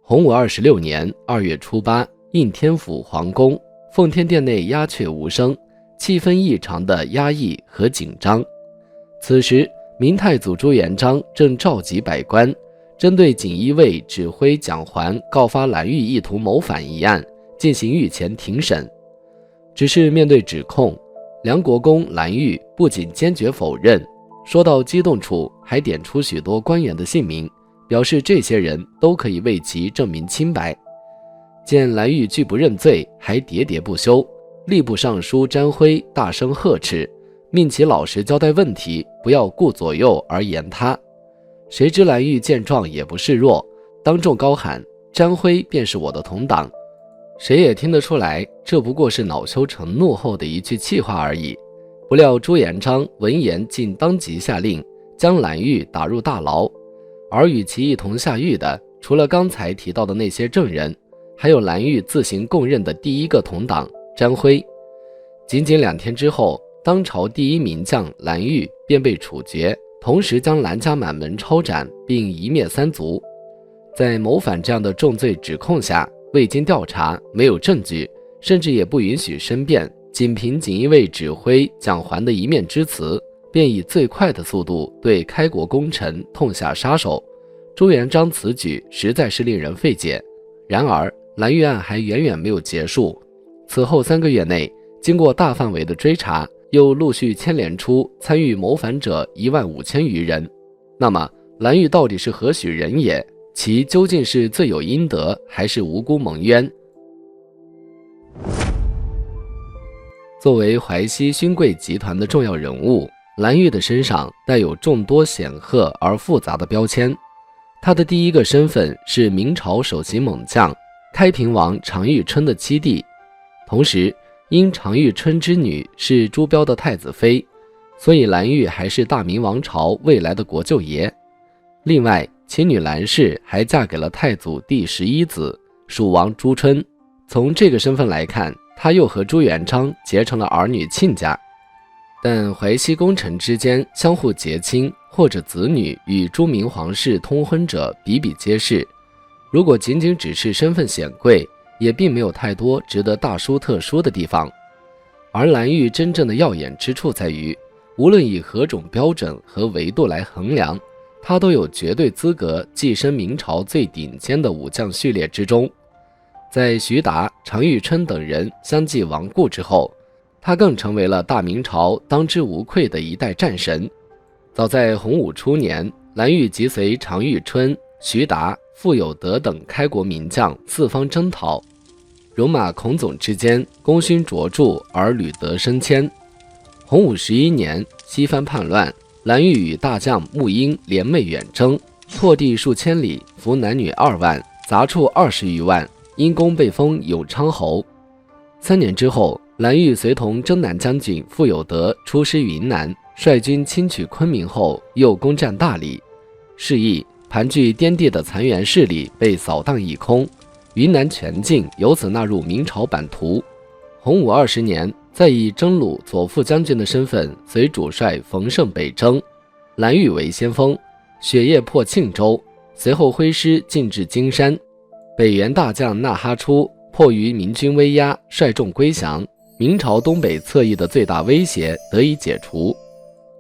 洪武26年2月初8，应天府皇宫，奉天殿内鸦雀无声，气氛异常的压抑和紧张。此时明太祖朱元璋正召集百官，针对锦衣卫指挥蒋桓告发蓝玉意图谋反一案进行御前庭审。只是面对指控，梁国公蓝玉不仅坚决否认，说到激动处还点出许多官员的姓名，表示这些人都可以为其证明清白。见蓝玉拒不认罪，还喋喋不休，吏部尚书詹辉大声呵斥，命其老实交代问题，不要顾左右而言他。谁知蓝玉见状也不示弱，当众高喊：詹辉便是我的同党。谁也听得出来，这不过是恼羞成怒后的一句气话而已。不料朱元璋闻言竟当即下令将蓝玉打入大牢，而与其一同下狱的，除了刚才提到的那些证人，还有蓝玉自行供认的第一个同党詹辉。仅仅2天之后，当朝第一名将蓝玉便被处决，同时将蓝家满门抄斩，并夷灭3族。在谋反这样的重罪指控下，未经调查，没有证据，甚至也不允许申辩，仅凭锦衣卫指挥蒋桓的一面之词，便以最快的速度对开国功臣痛下杀手。朱元璋此举实在是令人费解。然而蓝玉案还远远没有结束，此后3个月内，经过大范围的追查，又陆续牵连出参与谋反者15000余人。那么蓝玉到底是何许人也？其究竟是罪有应得，还是无辜蒙冤？作为淮西勋贵集团的重要人物，蓝玉的身上带有众多显赫而复杂的标签。他的第一个身份是明朝首席猛将开平王常遇春的妻弟，同时因常遇春之女是朱标的太子妃，所以蓝玉还是大明王朝未来的国舅爷。另外，其女蓝氏还嫁给了太祖第11子蜀王朱春，从这个身份来看，他又和朱元璋结成了儿女亲家。但淮西功臣之间相互结亲或者子女与朱明皇室通婚者比比皆是，如果仅仅只是身份显贵，也并没有太多值得大书特书的地方。而蓝玉真正的耀眼之处在于，无论以何种标准和维度来衡量，他都有绝对资格跻身明朝最顶尖的武将序列之中。在徐达、常遇春等人相继亡故之后，他更成为了大明朝当之无愧的一代战神。早在洪武初年，蓝玉即随常遇春、徐达、傅有德等开国名将四方征讨，戎马孔总之间功勋卓著而屡得升迁。洪武11年，西番叛乱，蓝玉与大将穆英联袂远征，拓地数千里，俘男女2万，杂畜20余万，因功被封永昌侯。3年之后，蓝玉随同征南将军傅有德出师云南，率军侵取昆明后，又攻占大理。是以盘踞滇地的残垣势力被扫荡一空，云南全境由此纳入明朝版图。洪武20年，再以征虏左副将军的身份随主帅冯胜北征，蓝玉为先锋，雪夜破庆州，随后挥师进至金山。北元大将纳哈出迫于明军威压，率众归降，明朝东北侧翼的最大威胁得以解除。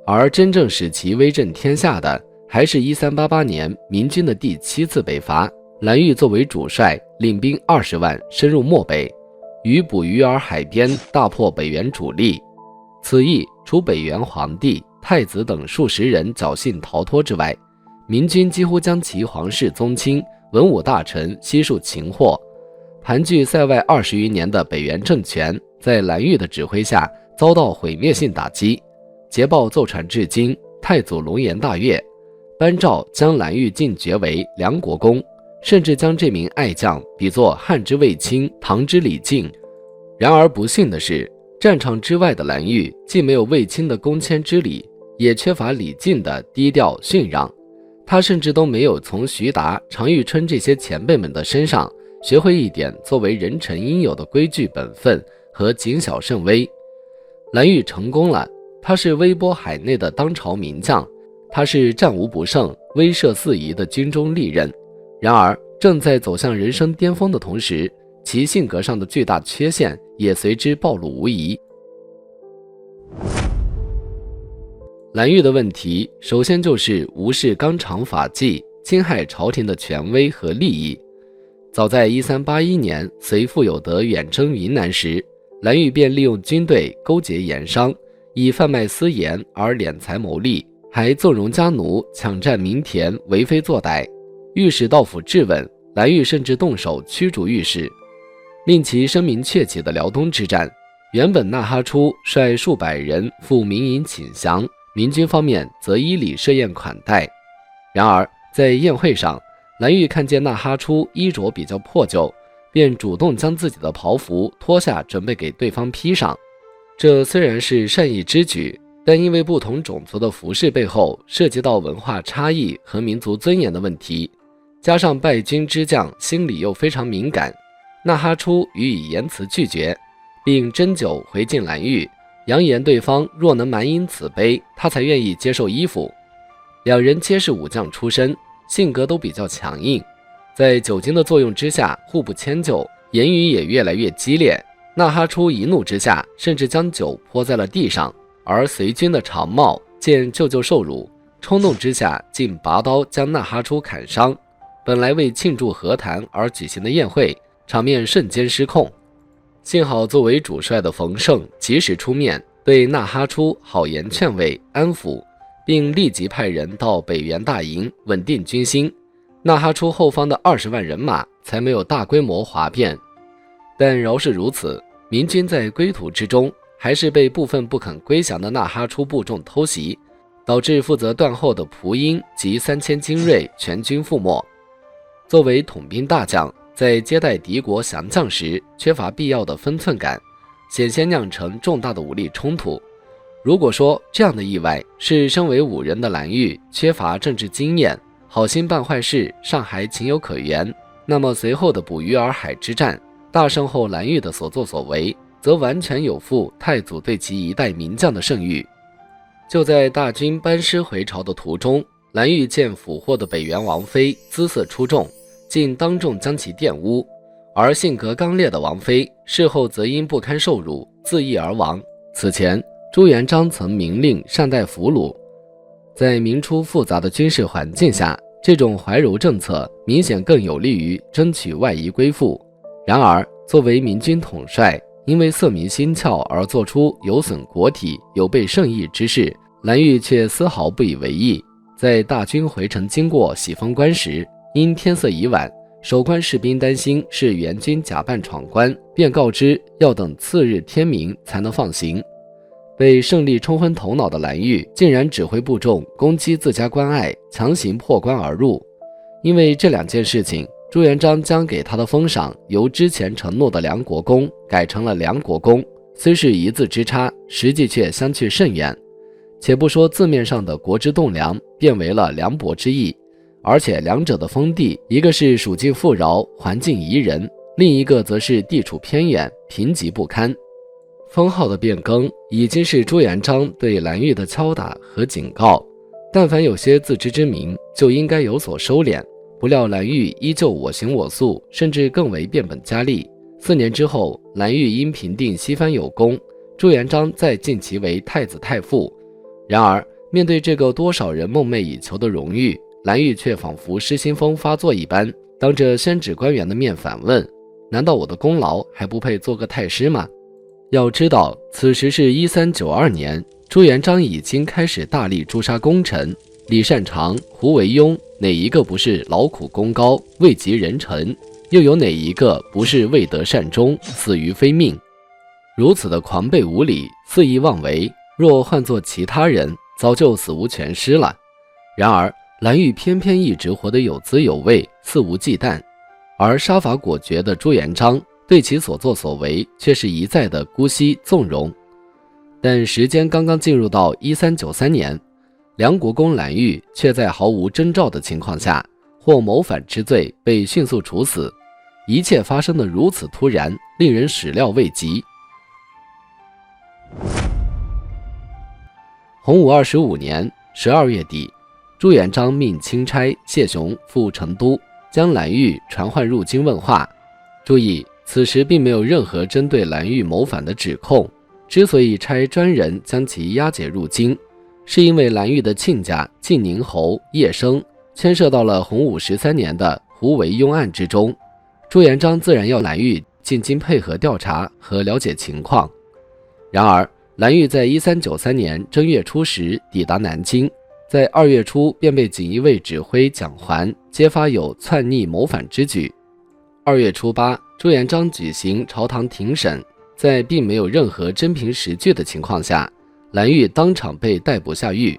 而真正使其威震天下的，还是1388年明军的第7次北伐，蓝玉作为主帅，领兵20万深入漠北，于捕鱼儿海边大破北元主力。此役除北元皇帝、太子等数十人侥幸逃脱之外，明军几乎将其皇室宗亲、文武大臣悉数擒获。盘踞塞外20余年的北元政权，在蓝玉的指挥下遭到毁灭性打击。捷报奏传至今，太祖龙颜大悦，颁诏将蓝玉进爵为梁国公，甚至将这名爱将比作汉之卫青、唐之李靖。然而不幸的是，战场之外的蓝玉既没有卫青的恭谦之礼，也缺乏李靖的低调逊让。他甚至都没有从徐达、常遇春这些前辈们的身上学会一点作为人臣应有的规矩本分和谨小慎微。蓝玉成功了，他是威波海内的当朝名将，他是战无不胜、威慑四夷的军中利刃。然而正在走向人生巅峰的同时，其性格上的巨大缺陷也随之暴露无遗。蓝玉的问题，首先就是无视纲常法纪，侵害朝廷的权威和利益。早在1381年，随傅有德远征云南时，蓝玉便利用军队勾结盐商，以贩卖私盐而敛财牟利，还纵容家奴抢占民田，为非作歹。御史道府质问，蓝玉甚至动手驱逐御史。令其声名鹊起的辽东之战，原本纳哈出率数百人赴民营请降，明军方面则依礼设宴款待。然而在宴会上，蓝玉看见纳哈出衣着比较破旧，便主动将自己的袍服脱下，准备给对方披上。这虽然是善意之举，但因为不同种族的服饰背后涉及到文化差异和民族尊严的问题，加上败军之将心里又非常敏感，纳哈出予以严词拒绝，并斟酒回敬蓝玉，扬言对方若能满饮此杯，他才愿意接受衣服。两人皆是武将出身，性格都比较强硬，在酒精的作用之下互不迁就，言语也越来越激烈。纳哈出一怒之下，甚至将酒泼在了地上，而随军的长茂见舅舅受辱，冲动之下竟拔刀将纳哈出砍伤。本来为庆祝和谈而举行的宴会，场面瞬间失控。幸好作为主帅的冯胜及时出面，对纳哈出好言劝慰安抚，并立即派人到北原大营稳定军心。纳哈出后方的20万人马才没有大规模哗变。但饶是如此，明军在归途之中还是被部分不肯归降的纳哈出部众偷袭，导致负责断后的蒲英及3000精锐全军覆没。作为统兵大将，在接待敌国降将时缺乏必要的分寸感，险些酿成重大的武力冲突。如果说这样的意外是身为武人的蓝玉缺乏政治经验，好心办坏事尚还情有可原，那么随后的捕鱼儿海之战，大胜后蓝玉的所作所为，则完全有负太祖对其一代名将的盛誉。就在大军班师回朝的途中，蓝玉见俘获的北原王妃姿色出众，竟当众将其玷污，而性格刚烈的王妃事后则因不堪受辱自缢而亡。此前朱元璋曾明令善待俘虏，在明初复杂的军事环境下，这种怀柔政策明显更有利于争取外夷归附。然而作为明军统帅，因为色迷心窍而做出有损国体有悖圣意之事，蓝玉却丝毫不以为意。在大军回城经过喜峰关时，因天色已晚，守关士兵担心是援军假扮闯关，便告知要等次日天明才能放行。被胜利冲昏头脑的蓝玉竟然指挥部众攻击自家关隘，强行破关而入。因为这两件事情，朱元璋将给他的封赏由之前承诺的梁国公改成了梁国公，虽是一字之差，实际却相去甚远。且不说字面上的国之栋梁变为了梁伯之意，而且两者的封地，一个是属境富饶环境宜人，另一个则是地处偏远贫瘠不堪。封号的变更已经是朱元璋对蓝玉的敲打和警告，但凡有些自知之明就应该有所收敛。不料蓝玉依旧我行我素，甚至更为变本加厉。4年之后，蓝玉因平定西番有功，朱元璋再晋其为太子太傅。然而面对这个多少人梦寐以求的荣誉，蓝玉却仿佛失心疯发作一般，当着宣旨官员的面反问：难道我的功劳还不配做个太师吗？要知道此时是1392年，朱元璋已经开始大力诛杀功臣，李善长、胡惟庸哪一个不是劳苦功高，位极人臣？又有哪一个不是未得善终，死于非命？如此的狂悖无理，肆意妄为，若换作其他人，早就死无全尸了。然而蓝玉偏偏一直活得有滋有味，肆无忌惮，而杀伐果决的朱元璋对其所作所为却是一再的姑息纵容。但时间刚刚进入到1393年，梁国公蓝玉却在毫无征兆的情况下，获谋反之罪被迅速处死。一切发生得如此突然，令人始料未及。洪武25年12月底，朱元璋命钦差谢雄赴成都，将蓝玉传唤入京问话。注意，此时并没有任何针对蓝玉谋反的指控，之所以差专人将其押解入京，是因为蓝玉的亲家晋宁侯叶生牵涉到了洪武13年的胡惟庸案之中，朱元璋自然要蓝玉进京配合调查和了解情况。然而蓝玉在1393年正月初时抵达南京，在2月初便被锦衣卫指挥蒋环揭发有篡逆谋反之举。2月初8，朱元璋举行朝堂庭审，在并没有任何真凭实据的情况下，蓝玉当场被逮捕下狱。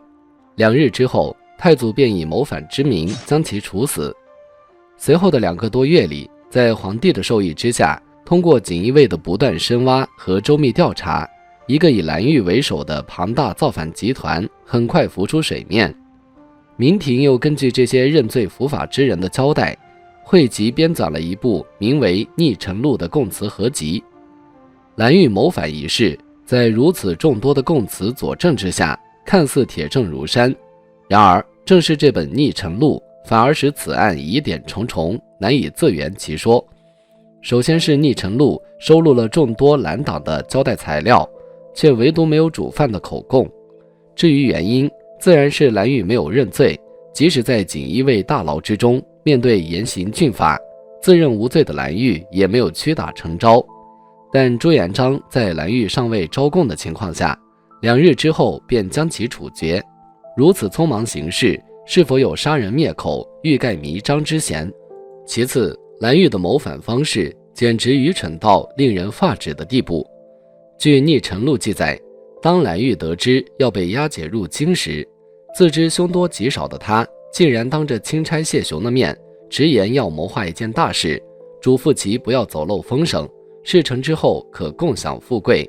2日之后，太祖便以谋反之名将其处死。随后的2个多月里，在皇帝的授意之下，通过锦衣卫的不断深挖和周密调查，一个以蓝玉为首的庞大造反集团很快浮出水面。明廷又根据这些认罪伏法之人的交代，汇集编纂了一部名为《逆臣录》的供词合集。蓝玉谋反一事，在如此众多的供词佐证之下，看似铁证如山。然而，正是这本《逆臣录》反而使此案疑点重重，难以自圆其说。首先是《逆臣录》收录了众多蓝党的交代材料，却唯独没有主犯的口供。至于原因，自然是蓝玉没有认罪，即使在锦衣卫大牢之中，面对严刑峻法，自认无罪的蓝玉也没有屈打成招。但朱元璋在蓝玉尚未招供的情况下，2日之后便将其处决，如此匆忙行事，是否有杀人灭口、欲盖弥彰之嫌？其次，蓝玉的谋反方式简直愚蠢到令人发指的地步。据《逆臣录》记载，当蓝玉得知要被押解入京时，自知凶多吉少的他，竟然当着钦差谢雄的面，直言要谋划一件大事，嘱咐其不要走漏风声，事成之后可共享富贵。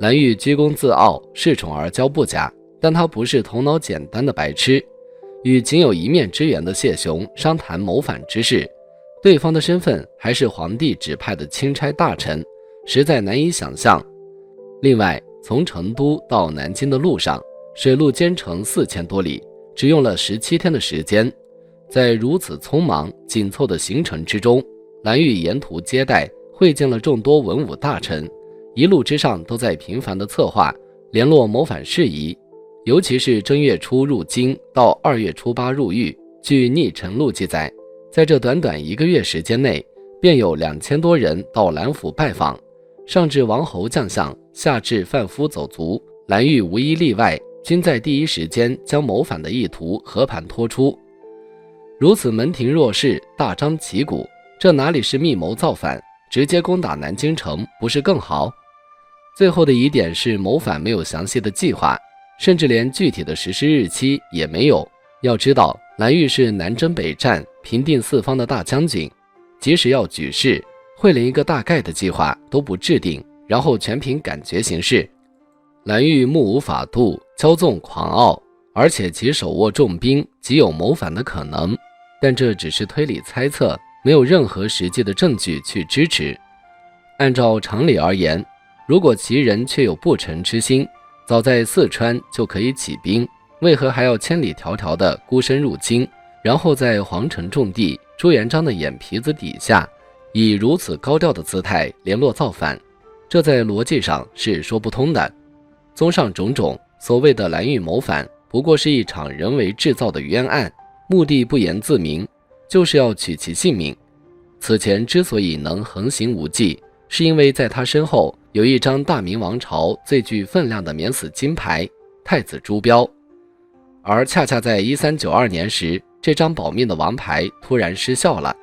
蓝玉居功自傲，恃宠而骄不假，但他不是头脑简单的白痴。与仅有一面之缘的谢雄商谈谋反之事，对方的身份还是皇帝指派的钦差大臣，实在难以想象。另外，从成都到南京的路上，水陆兼程4000多里，只用了17天的时间。在如此匆忙紧凑的行程之中，蓝玉沿途接待会见了众多文武大臣，一路之上都在频繁地策划联络谋反事宜。尤其是正月初入京到2月初8入狱，据《逆臣录》记载，在这短短1个月时间内，便有2000多人到蓝府拜访，上至王侯将相，下至贩夫走卒，蓝玉无一例外，均在第一时间将谋反的意图和盘托出。如此门庭若市，大张旗鼓，这哪里是密谋造反，直接攻打南京城不是更好？最后的疑点是谋反没有详细的计划，甚至连具体的实施日期也没有。要知道，蓝玉是南征北战、平定四方的大将军，即使要举事，会连一个大概的计划都不制定，然后全凭感觉行事。蓝玉目无法度，骄纵狂傲，而且其手握重兵，极有谋反的可能。但这只是推理猜测，没有任何实际的证据去支持。按照常理而言，如果其人确有不臣之心，早在四川就可以起兵，为何还要千里迢迢地孤身入京，然后在皇城重地朱元璋的眼皮子底下，以如此高调的姿态联络造反？这在逻辑上是说不通的。综上种种，所谓的蓝玉谋反，不过是一场人为制造的冤案，目的不言自明，就是要取其性命。此前之所以能横行无忌，是因为在他身后有一张大明王朝最具分量的免死金牌——太子朱标。而恰恰在1392年时，这张保命的王牌突然失效了。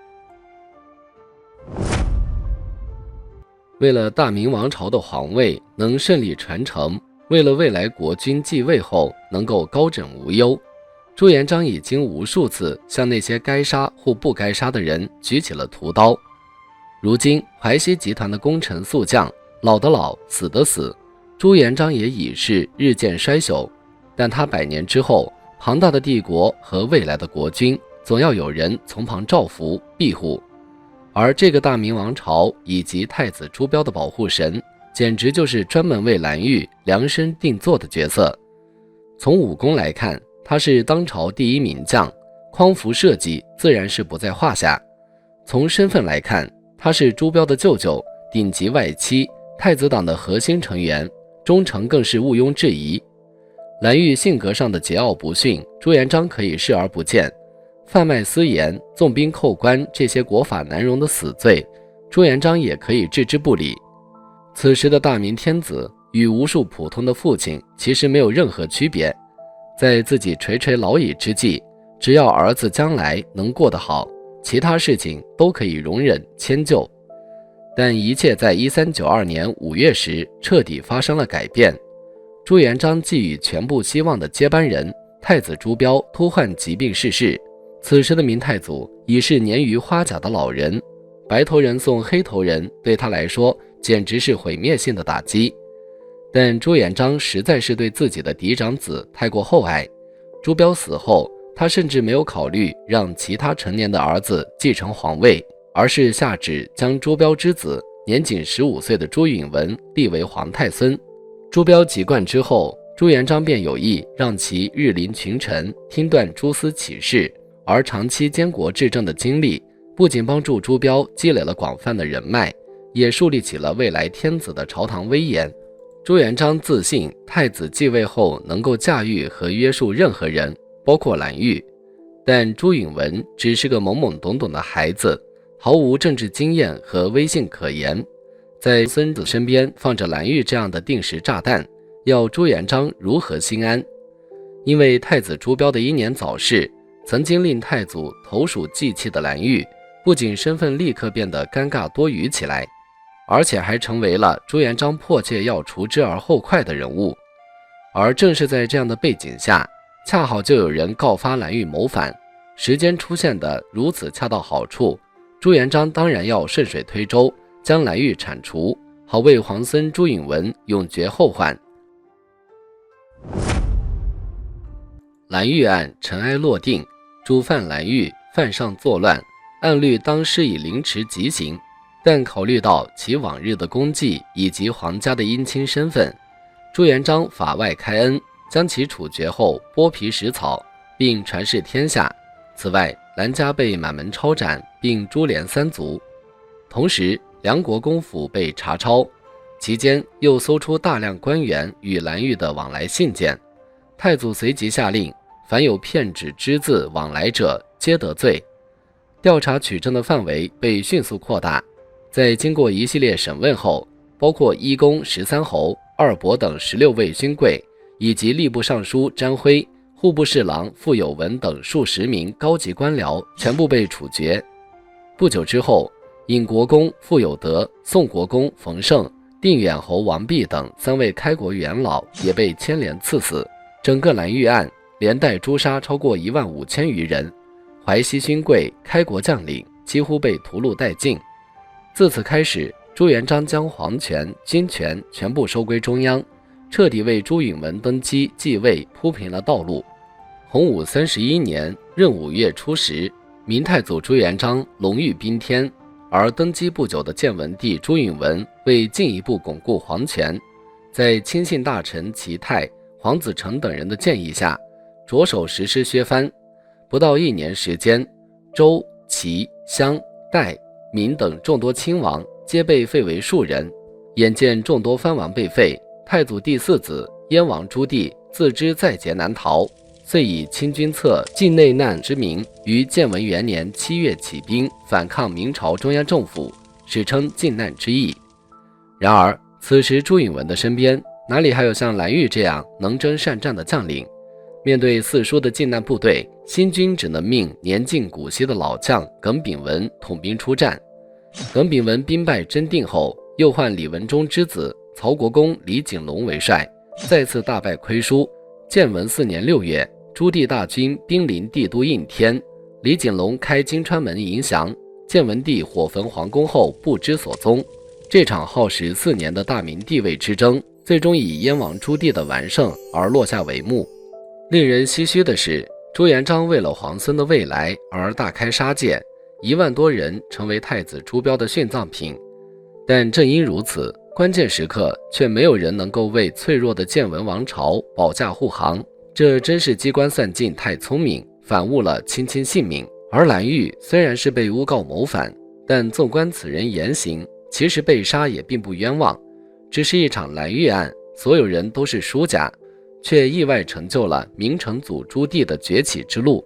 为了大明王朝的皇位能顺利传承，为了未来国君继位后能够高枕无忧，朱元璋已经无数次向那些该杀或不该杀的人举起了屠刀。如今淮西集团的功臣宿将，老的老，死的死，朱元璋也已是日渐衰朽，但他100年之后，庞大的帝国和未来的国君，总要有人从旁照拂庇护。而这个大明王朝以及太子朱标的保护神，简直就是专门为蓝玉量身定做的角色。从武功来看，他是当朝第一名将，匡扶社稷自然是不在话下。从身份来看，他是朱标的舅舅，顶级外戚，太子党的核心成员，忠诚更是毋庸置疑。蓝玉性格上的桀骜不驯，朱元璋可以视而不见；贩卖私盐、纵兵扣关这些国法难容的死罪，朱元璋也可以置之不理。此时的大明天子与无数普通的父亲其实没有任何区别，在自己垂垂老矣之际，只要儿子将来能过得好，其他事情都可以容忍迁就。但一切在1392年5月时彻底发生了改变。朱元璋寄予全部希望的接班人太子朱标突患疾病逝世。此时的明太祖已是年逾花甲的老人，白头人送黑头人对他来说简直是毁灭性的打击。但朱元璋实在是对自己的嫡长子太过厚爱，朱标死后，他甚至没有考虑让其他成年的儿子继承皇位，而是下旨将朱标之子年仅15岁的朱允炆立为皇太孙。朱标即冠之后，朱元璋便有意让其日临群臣，听断蛛丝启事，而长期监国治政的经历，不仅帮助朱标积累了广泛的人脉，也树立起了未来天子的朝堂威严。朱元璋自信太子继位后能够驾驭和约束任何人，包括蓝玉。但朱允炆只是个懵懵懂懂的孩子，毫无政治经验和威信可言，在孙子身边放着蓝玉这样的定时炸弹，要朱元璋如何心安？因为太子朱标的英年早逝，曾经令太祖投鼠忌器的蓝玉，不仅身份立刻变得尴尬多余起来，而且还成为了朱元璋迫切要除之而后快的人物。而正是在这样的背景下，恰好就有人告发蓝玉谋反，时间出现的如此恰到好处，朱元璋当然要顺水推舟，将蓝玉铲除，好为皇孙朱允炆永绝后患。蓝玉案尘埃落定，主犯蓝玉犯上作乱，按律当施以凌迟极刑，但考虑到其往日的功绩以及皇家的姻亲身份，朱元璋法外开恩，将其处决后剥皮食草，并传示天下。此外，蓝家被满门抄斩，并株连3族。同时，梁国公府被查抄，期间又搜出大量官员与蓝玉的往来信件。太祖随即下令，凡有骗纸只字往来者，皆得罪。调查取证的范围被迅速扩大，在经过一系列审问后，包括一公13侯、二伯等16位勋贵，以及吏部尚书詹辉、户部侍郎傅有文等数十名高级官僚全部被处决。不久之后，尹国公傅有德、宋国公冯胜、定远侯王弼等3位开国元老也被牵连赐死。整个蓝玉案连带诛杀超过15000余人，淮西勋贵、开国将领几乎被屠戮殆尽。自此开始，朱元璋将皇权、军权全部收归中央，彻底为朱允炆登基继位铺平了道路。洪武31年壬午月初10，明太祖朱元璋龙驭宾天，而登基不久的建文帝朱允炆为进一步巩固皇权，在亲信大臣齐泰、黄子成等人的建议下，着手实施削藩。不到1年时间，周、齐、襄、代、闽等众多亲王皆被废为庶人。眼见众多藩王被废，太祖第4子燕王朱棣自知在劫难逃，遂以清君侧靖内难之名，于建文元年7月起兵反抗明朝中央政府，史称靖难之役。然而，此时朱允炆的身边哪里还有像蓝玉这样能征善战的将领？面对四疏的靖难部队，新军只能命年近古稀的老将耿炳文统兵出战。耿炳文兵败真定后，又唤李文忠之子曹国公李景隆为帅，再次大败亏输。建文4年6月，朱棣大军兵临帝都应天，李景隆开金川门迎降，建文帝火焚皇宫后不知所踪。这场耗时4年的大明帝位之争，最终以燕王朱棣的完胜而落下帷幕。令人唏嘘的是，朱元璋为了皇孙的未来而大开杀戒，1万多人成为太子朱标的殉葬品。但正因如此，关键时刻却没有人能够为脆弱的建文王朝保驾护航，这真是机关算尽太聪明，反误了卿卿性命。而蓝玉虽然是被诬告谋反，但纵观此人言行，其实被杀也并不冤枉，只是一场蓝玉案，所有人都是输家，却意外成就了明成祖朱棣的崛起之路。